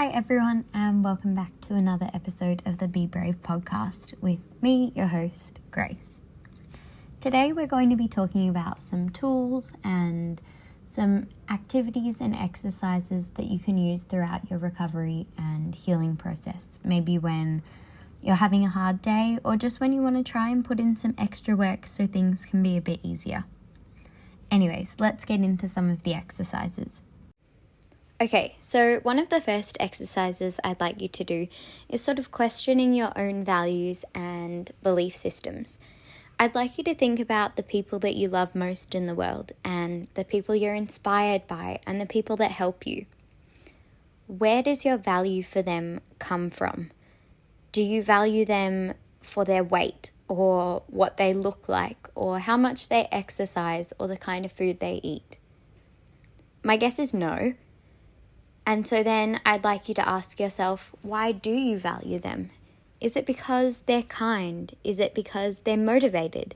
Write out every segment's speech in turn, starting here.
Hi everyone, and welcome back to another episode of the Be Brave podcast with me, your host, Grace. Today we're going to be talking about some tools and some activities and exercises that you can use throughout your recovery and healing process. Maybe when you're having a hard day or just when you want to try and put in some extra work so things can be a bit easier. Anyways, let's get into some of the exercises. Okay, so one of the first exercises I'd like you to do is sort of questioning your own values and belief systems. I'd like you to think about the people that you love most in the world and the people you're inspired by and the people that help you. Where does your value for them come from? Do you value them for their weight or what they look like or how much they exercise or the kind of food they eat? My guess is no. And so then I'd like you to ask yourself, why do you value them? Is it because they're kind? Is it because they're motivated?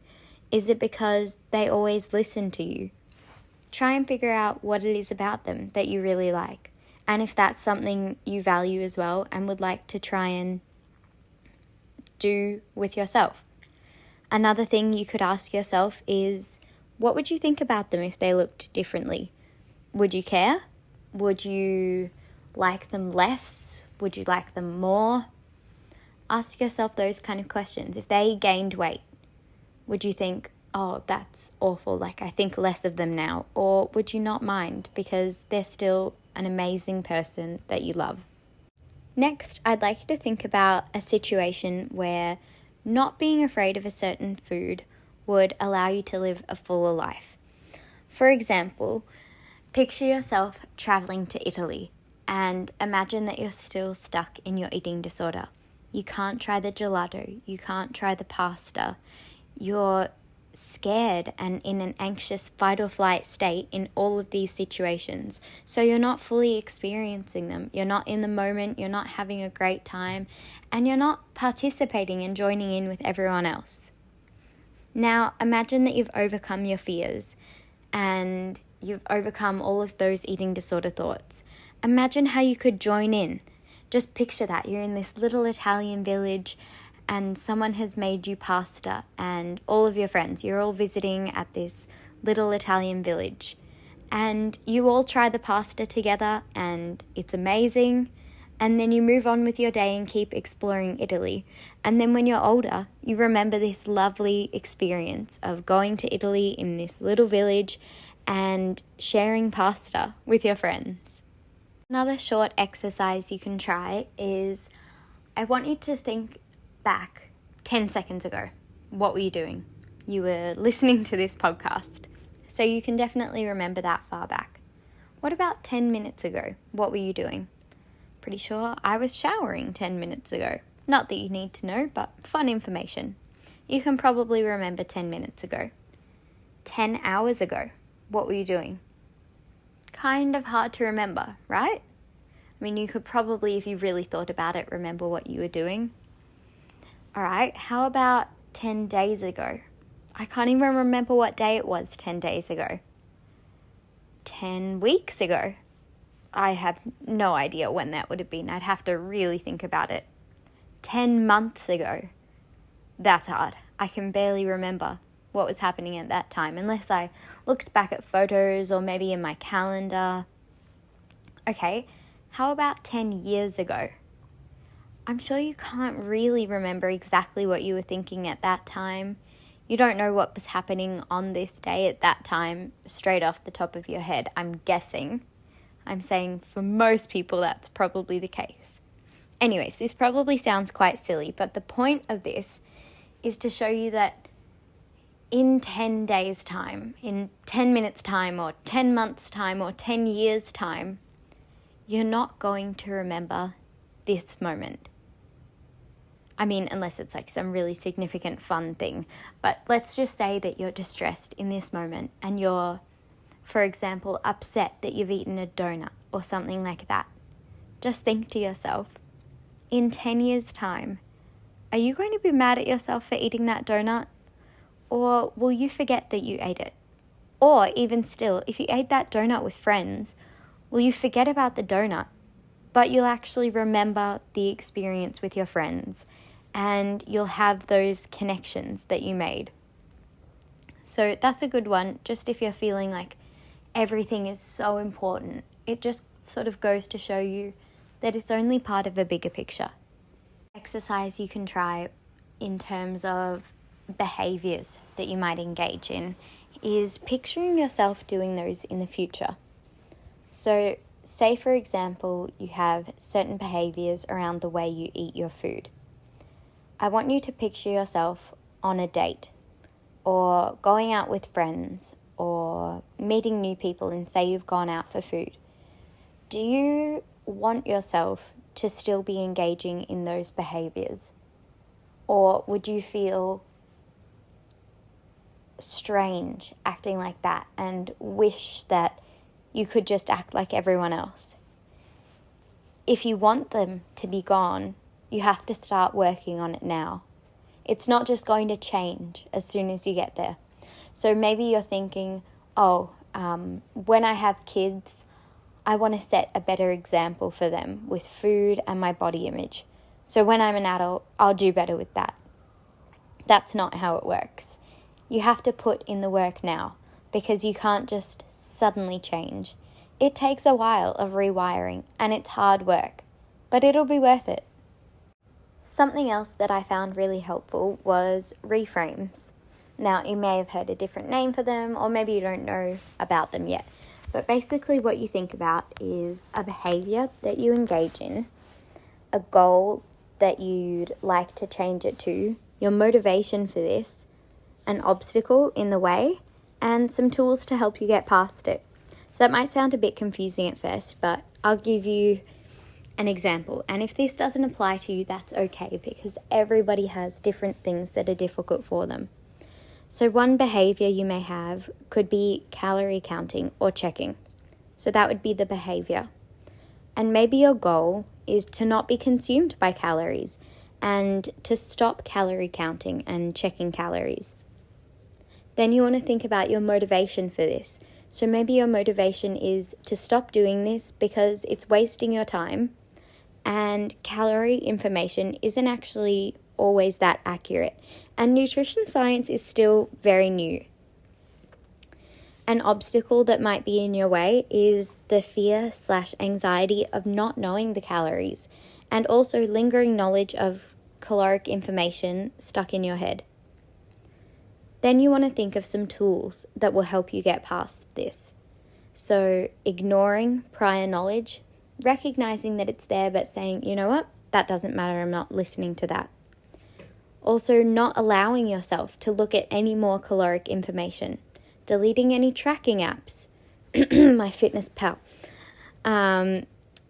Is it because they always listen to you? Try and figure out what it is about them that you really like. And if that's something you value as well and would like to try and do with yourself. Another thing you could ask yourself is, what would you think about them if they looked differently? Would you care? Would you like them less? Would you like them more? Ask yourself those kind of questions. If they gained weight, would you think, oh, that's awful, like I think less of them now? Or would you not mind because they're still an amazing person that you love? Next, I'd like you to think about a situation where not being afraid of a certain food would allow you to live a fuller life. For example, picture yourself traveling to Italy and imagine that you're still stuck in your eating disorder. You can't try the gelato, you can't try the pasta. You're scared and in an anxious fight or flight state in all of these situations. So you're not fully experiencing them. You're not in the moment, you're not having a great time, and you're not participating and joining in with everyone else. Now imagine that you've overcome your fears and you've overcome all of those eating disorder thoughts. Imagine how you could join in. Just picture that. You're in this little Italian village and someone has made you pasta and all of your friends, you're all visiting at this little Italian village. And you all try the pasta together and it's amazing. And then you move on with your day and keep exploring Italy. And then when you're older, you remember this lovely experience of going to Italy in this little village and sharing pasta with your friends. Another short exercise you can try is, I want you to think back 10 seconds ago. What were you doing? You were listening to this podcast, so you can definitely remember that far back. What about 10 minutes ago? What were you doing? Pretty sure I was showering 10 minutes ago. Not that you need to know, but fun information. You can probably remember 10 minutes ago. 10 hours ago. What were you doing? Kind of hard to remember, right? I mean, you could probably, if you really thought about it, remember what you were doing. All right, how about 10 days ago? I can't even remember what day it was 10 days ago. 10 weeks ago? I have no idea when that would have been. I'd have to really think about it. 10 months ago? That's hard. I can barely remember what was happening at that time, unless I looked back at photos or maybe in my calendar. Okay, how about 10 years ago? I'm sure you can't really remember exactly what you were thinking at that time. You don't know what was happening on this day at that time straight off the top of your head, I'm guessing. I'm saying for most people that's probably the case. Anyways, this probably sounds quite silly, but the point of this is to show you that in 10 days' time, in 10 minutes' time, or 10 months' time, or 10 years' time, you're not going to remember this moment. I mean, unless it's like some really significant fun thing. But let's just say that you're distressed in this moment and you're, for example, upset that you've eaten a donut or something like that. Just think to yourself, in 10 years' time, are you going to be mad at yourself for eating that donut? Or will you forget that you ate it? Or even still, if you ate that donut with friends, will you forget about the donut but you'll actually remember the experience with your friends and you'll have those connections that you made. So that's a good one, just if you're feeling like everything is so important. It just sort of goes to show you that it's only part of a bigger picture. Exercise you can try in terms of behaviors that you might engage in is picturing yourself doing those in the future. So say, for example, you have certain behaviors around the way you eat your food. I want you to picture yourself on a date or going out with friends or meeting new people, and say you've gone out for food. Do you want yourself to still be engaging in those behaviors? Or would you feel strange acting like that and wish that you could just act like everyone else? If you want them to be gone, you have to start working on it now. It's not just going to change as soon as you get there. So maybe you're thinking, when I have kids, I want to set a better example for them with food and my body image. So when I'm an adult, I'll do better with that. That's not how it works. You have to put in the work now, because you can't just suddenly change. It takes a while of rewiring, and it's hard work, but it'll be worth it. Something else that I found really helpful was reframes. Now, you may have heard a different name for them, or maybe you don't know about them yet. But basically what you think about is a behavior that you engage in, a goal that you'd like to change it to, your motivation for this, an obstacle in the way, and some tools to help you get past it. So that might sound a bit confusing at first, but I'll give you an example. And if this doesn't apply to you, that's okay, because everybody has different things that are difficult for them. So one behavior you may have could be calorie counting or checking. So that would be the behavior. And maybe your goal is to not be consumed by calories and to stop calorie counting and checking calories. Then you want to think about your motivation for this. So maybe your motivation is to stop doing this because it's wasting your time, and calorie information isn't actually always that accurate, and nutrition science is still very new. An obstacle that might be in your way is the fear/anxiety of not knowing the calories, and also lingering knowledge of caloric information stuck in your head. Then you want to think of some tools that will help you get past this. So ignoring prior knowledge, recognizing that it's there, but saying, you know what, that doesn't matter, I'm not listening to that. Also, not allowing yourself to look at any more caloric information, deleting any tracking apps, MyFitnessPal.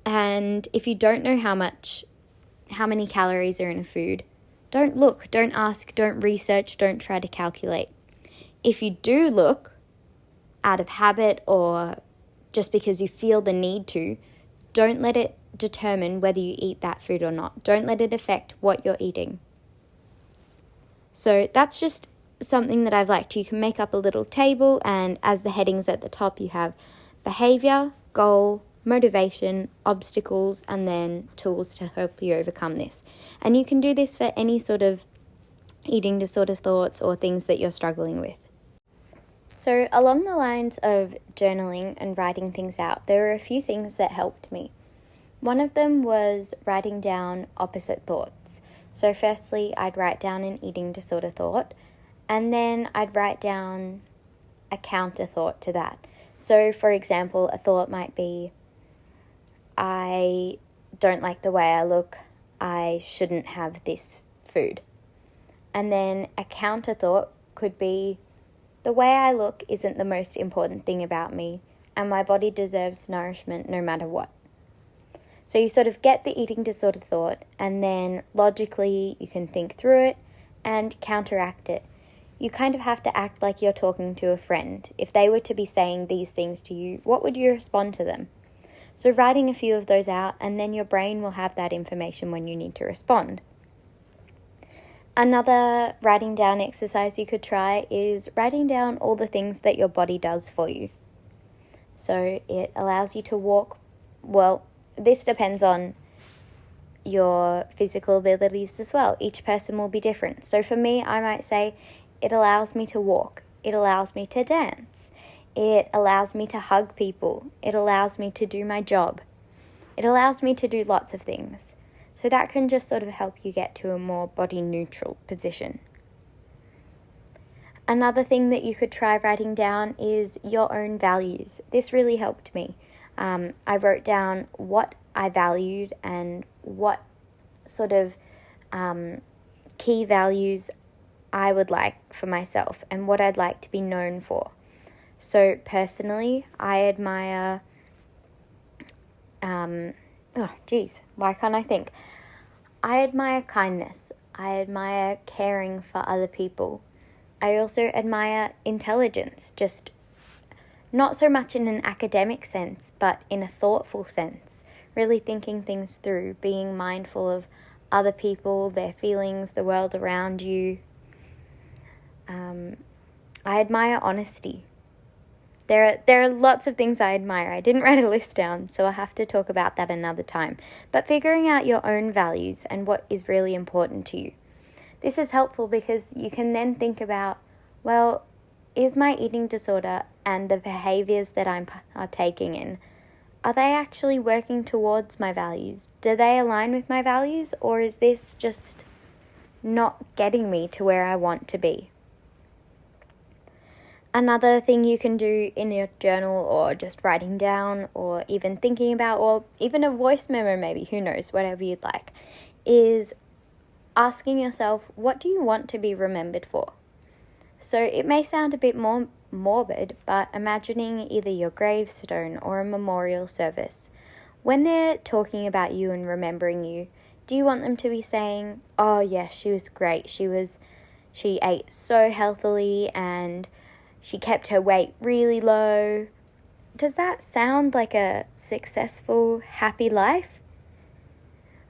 And if you don't know how many calories are in a food, don't look, don't ask, don't research, don't try to calculate. If you do look, out of habit or just because you feel the need to, don't let it determine whether you eat that food or not. Don't let it affect what you're eating. So that's just something that I've liked. You can make up a little table, and as the headings at the top, you have behavior, goal, motivation, obstacles, and then tools to help you overcome this. And you can do this for any sort of eating disorder thoughts or things that you're struggling with. So along the lines of journaling and writing things out, there were a few things that helped me. One of them was writing down opposite thoughts. So firstly, I'd write down an eating disorder thought, and then I'd write down a counter thought to that. So for example, a thought might be, I don't like the way I look, I shouldn't have this food. And then a counter thought could be, the way I look isn't the most important thing about me, and my body deserves nourishment no matter what. So you sort of get the eating disorder thought, and then logically you can think through it and counteract it. You kind of have to act like you're talking to a friend. If they were to be saying these things to you, what would you respond to them? So writing a few of those out, and then your brain will have that information when you need to respond. Another writing down exercise you could try is writing down all the things that your body does for you. So it allows you to walk, this depends on your physical abilities as well. Each person will be different. So for me, I might say it allows me to walk. It allows me to dance. It allows me to hug people. It allows me to do my job. It allows me to do lots of things. So that can just sort of help you get to a more body neutral position. Another thing that you could try writing down is your own values. This really helped me. I wrote down what I valued and what sort of key values I would like for myself and what I'd like to be known for. So personally, I admire, why can't I think? I admire kindness. I admire caring for other people. I also admire intelligence, just not so much in an academic sense, but in a thoughtful sense. Really thinking things through, being mindful of other people, their feelings, the world around you. I admire honesty. There are lots of things I admire. I didn't write a list down, so I'll have to talk about that another time. But figuring out your own values and what is really important to you. This is helpful because you can then think about, well, is my eating disorder and the behaviors that I'm partaking in, are they actually working towards my values? Do they align with my values, or is this just not getting me to where I want to be? Another thing you can do in your journal, or just writing down, or even thinking about, or even a voice memo maybe, who knows, whatever you'd like, is asking yourself, what do you want to be remembered for? So it may sound a bit more morbid, but imagining either your gravestone or a memorial service. When they're talking about you and remembering you, do you want them to be saying, oh yes, she was great, she ate so healthily and she kept her weight really low? Does that sound like a successful, happy life?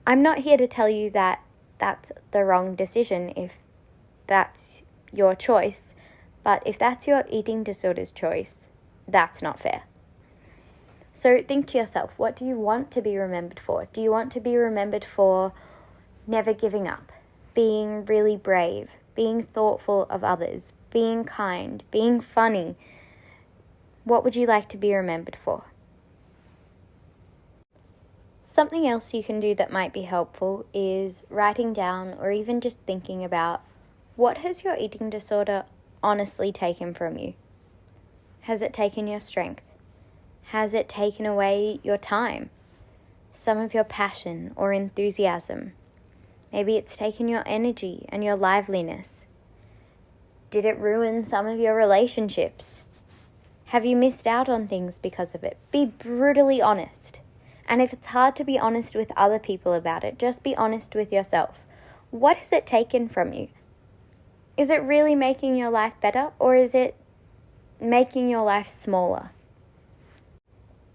I'm not here to tell you that that's the wrong decision if that's your choice, but if that's your eating disorder's choice, that's not fair. So think to yourself, what do you want to be remembered for? Do you want to be remembered for never giving up, being really brave, being thoughtful of others, being kind, being funny? What would you like to be remembered for? Something else you can do that might be helpful is writing down or even just thinking about, what has your eating disorder honestly taken from you? Has it taken your strength? Has it taken away your time? Some of your passion or enthusiasm? Maybe it's taken your energy and your liveliness. Did it ruin some of your relationships? Have you missed out on things because of it? Be brutally honest. And if it's hard to be honest with other people about it, just be honest with yourself. What has it taken from you? Is it really making your life better, or is it making your life smaller?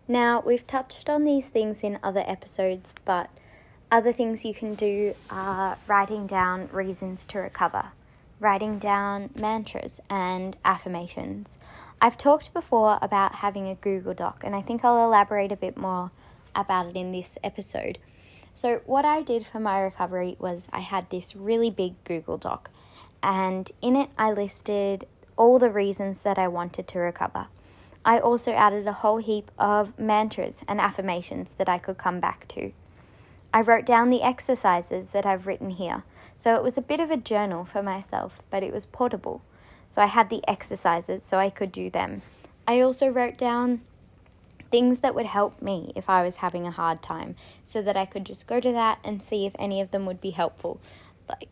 Now, we've touched on these things in other episodes, but other things you can do are writing down reasons to recover, writing down mantras and affirmations. I've talked before about having a Google Doc, and I think I'll elaborate a bit more about it in this episode. So what I did for my recovery was I had this really big Google Doc, and in it I listed all the reasons that I wanted to recover. I also added a whole heap of mantras and affirmations that I could come back to. I wrote down the exercises that I've written here. So it was a bit of a journal for myself, but it was portable. So I had the exercises so I could do them. I also wrote down things that would help me if I was having a hard time, so that I could just go to that and see if any of them would be helpful.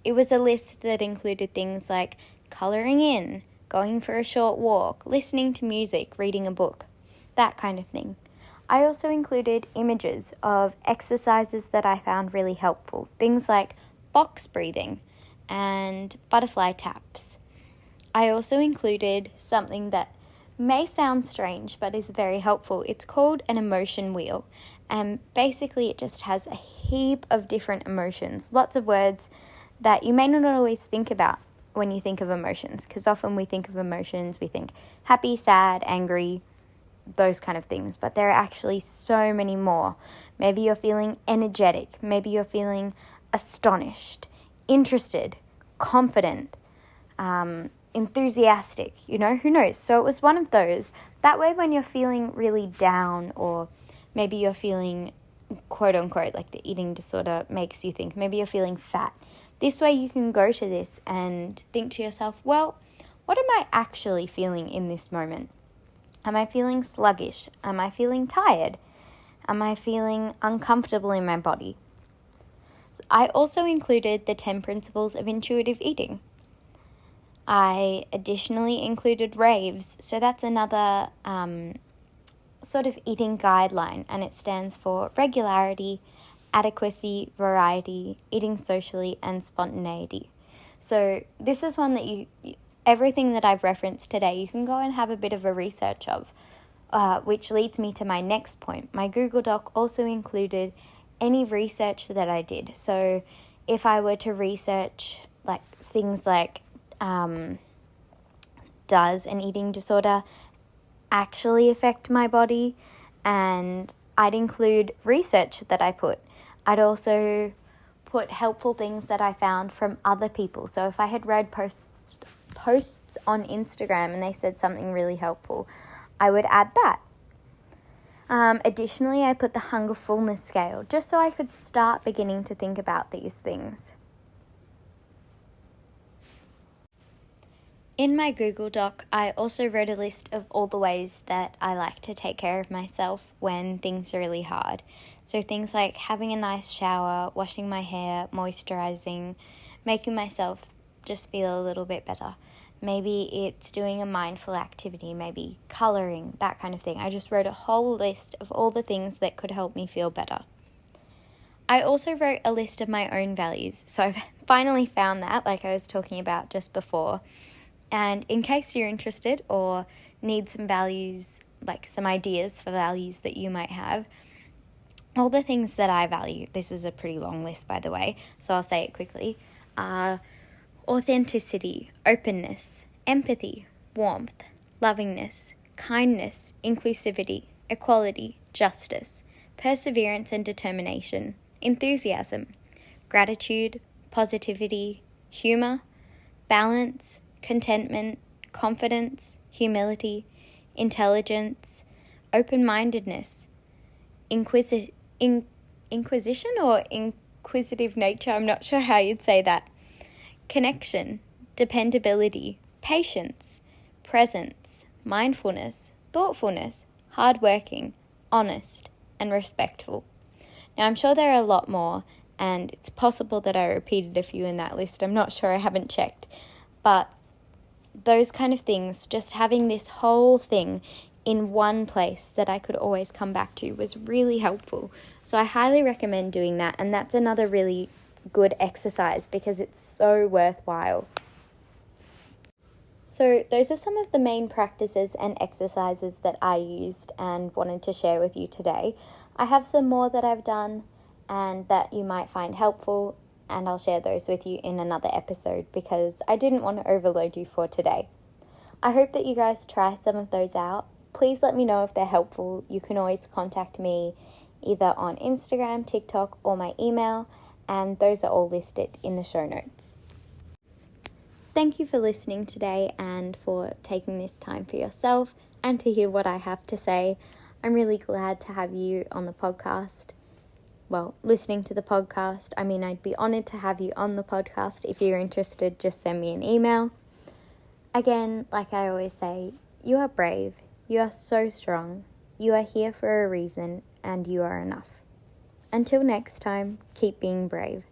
It was a list that included things like colouring in, going for a short walk, listening to music, reading a book, that kind of thing. I also included images of exercises that I found really helpful, things like box breathing and butterfly taps. I also included something that may sound strange but is very helpful. It's called an emotion wheel, and basically it just has a heap of different emotions, lots of words that you may not always think about when you think of emotions, because often we think of emotions, we think happy, sad, angry, those kind of things, but there are actually so many more. Maybe you're feeling energetic, maybe you're feeling astonished, interested, confident, enthusiastic, who knows? So it was one of those. That way, when you're feeling really down, or maybe you're feeling, quote unquote, like the eating disorder makes you think, maybe you're feeling fat. This way you can go to this and think to yourself, well, what am I actually feeling in this moment? Am I feeling sluggish? Am I feeling tired? Am I feeling uncomfortable in my body? So I also included the 10 principles of intuitive eating. I additionally included raves. So that's another sort of eating guideline, and it stands for regularity, adequacy, variety, eating socially, and spontaneity. So this is one that everything that I've referenced today, you can go and have a bit of a research of, which leads me to my next point. My Google Doc also included any research that I did. So if I were to research things like, does an eating disorder actually affect my body? And I'd include research that I put. I'd also put helpful things that I found from other people. So if I had read posts on Instagram and they said something really helpful, I would add that. Additionally, I put the hunger fullness scale, just so I could start beginning to think about these things. In my Google Doc, I also wrote a list of all the ways that I like to take care of myself when things are really hard. So things like having a nice shower, washing my hair, moisturizing, making myself just feel a little bit better. Maybe it's doing a mindful activity, maybe coloring, that kind of thing. I just wrote a whole list of all the things that could help me feel better. I also wrote a list of my own values. So I've finally found that, like I was talking about just before. And in case you're interested or need some values, like some ideas for values that you might have, all the things that I value, this is a pretty long list, by the way, so I'll say it quickly, are authenticity, openness, empathy, warmth, lovingness, kindness, inclusivity, equality, justice, perseverance and determination, enthusiasm, gratitude, positivity, humor, balance, contentment, confidence, humility, intelligence, open-mindedness, inquisition or inquisitive nature, I'm not sure how you'd say that, connection, dependability, patience, presence, mindfulness, thoughtfulness, hardworking, honest, and respectful. Now, I'm sure there are a lot more, and it's possible that I repeated a few in that list. I'm not sure, I haven't checked. But those kind of things, just having this whole thing in one place that I could always come back to was really helpful. So I highly recommend doing that, and that's another really good exercise because it's so worthwhile. So those are some of the main practices and exercises that I used and wanted to share with you today. I have some more that I've done and that you might find helpful, and I'll share those with you in another episode because I didn't want to overload you for today. I hope that you guys try some of those out. Please let me know if they're helpful. You can always contact me either on Instagram, TikTok, or my email, and those are all listed in the show notes. Thank you for listening today and for taking this time for yourself and to hear what I have to say. I'm really glad to have you on the podcast. Well, listening to the podcast. I mean, I'd be honored to have you on the podcast. If you're interested, just send me an email. Again, like I always say, you are brave. You are so strong. You are here for a reason, and you are enough. Until next time, keep being brave.